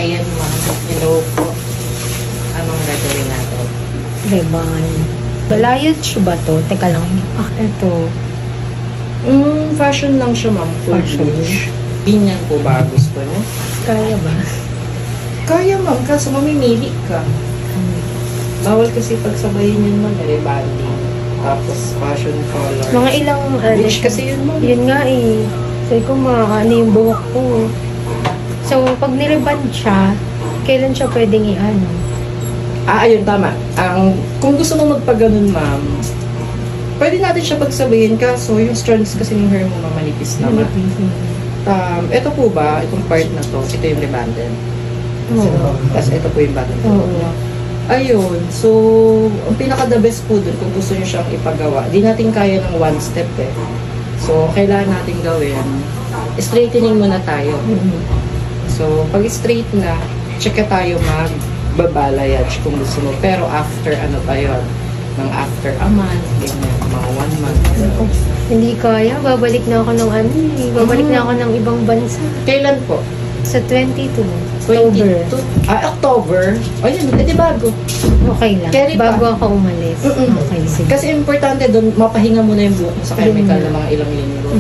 Ayan, ma'am. Hello po. Anong gagawin natin? Ribbon. Balayage ba to? Teka lang. Ito. Fashion lang siya, ma'am. Fashion. Ganyan po ba gusto niyo? Kaya ba? Kaya, ma'am. Kaso mamimili ka. Bawal kasi pagsabayin yun, ma'am. Rebanding. Tapos fashion color. Mga ilang, Rich kasi yun, ma'am. Yun nga eh. Sabi ko, makakaano yung buhok ko. So, pag niriband siya, kailan siya pwedeng i-ano? Ayun, tama. Kung gusto mo magpaganon, ma'am, pwede natin siya pagsabayin. Kaso, yung strands kasi ng hair mo, ma'am, manipis naman. Ito po ba, itong part na to, ito yung rebanded. Oo. Tapos ito po yung button. Oo. Ayun. So, ang pinaka-the best po dun, kung gusto nyo siyang ipagawa, di natin kaya ng one step eh. So, kailangan natin gawin, straightening muna tayo. So, pag straight na, check tayo magbabalayage kung gusto mo. Pero after, ano pa yun? Ng after a month, ganyan, mga 1 month. Hindi kaya. Babalik na ako ng ano eh. Babalik na ako ng ibang bansa. Kailan po? Sa 22. 22? October? O yun, edi bago. Okay lang. Carry pa. Bago ako umalis. Okay, sige. Kasi importante doon, mapahinga mo na yung buhok mo sa chemical na mga ilang linggo.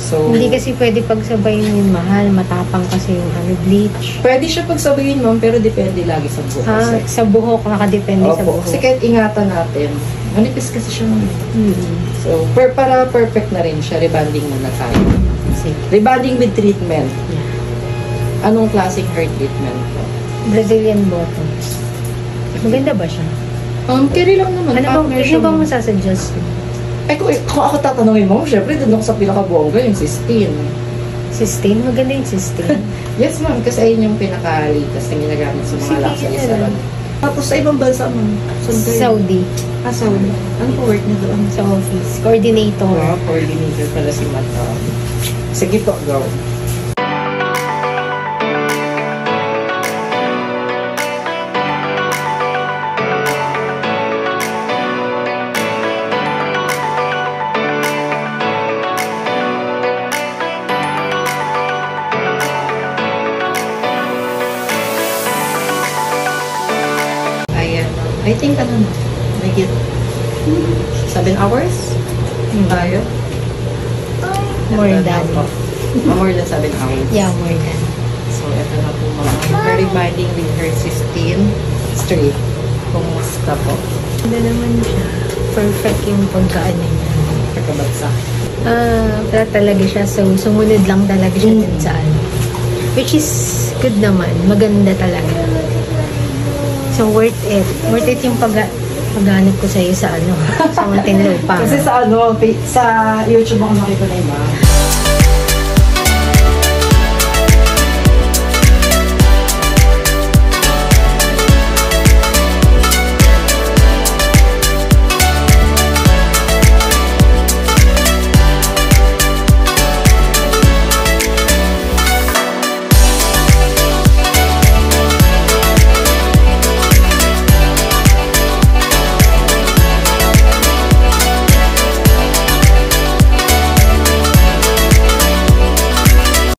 So, hindi kasi pwede pagsabayin yung mahal. Matapang kasi yung bleach. pwede siya pagsabayin, ma'am, pero depende lagi sa buhok. Kasi. Sa buhok. Nakadepende sa Opo, buhok. kasi kahit ingatan natin, manipis kasi siya, ma'am. So, para perfect na rin siya, rebanding muna tayo. Sige. Rebanding with treatment. Yeah. Anong klaseng hair treatment po? Brazilian Botox. Maganda ba siya? Carry lang naman. Ano bang masasuggest mo? Ay, kung ako tatanungin mo, syempre, doon ako sa pinaka-bongga, yung Sistine. Sistine? Maganda yung Sistine. Yes, ma'am, kasi ayun yung pinaka-latest na ginagamit sa mga luxury salon. Tapos sa ibang bansa, ma'am. Saudi. Saudi. Ano po work niyo doon? Sa office. Coordinator. Coordinator pala si Mata. Sige po, go. I think, make it 7 hours? Tayo? More than. More than 7 hours. Yeah, more than. So, ito na po mga rebinding with her Sistine straight. Kumusta po? Ganda naman siya. Perfect yung pagkaano niya. Pagkabagsak. Flat talaga siya. So, sumunod lang talaga siya dun sa ano. Which is good naman. Maganda talaga. So, worth it. Worth it yung paghanap ko sa'yo sa ano, sa Muntinlupa. Kasi sa sa YouTube ako nakita na iba.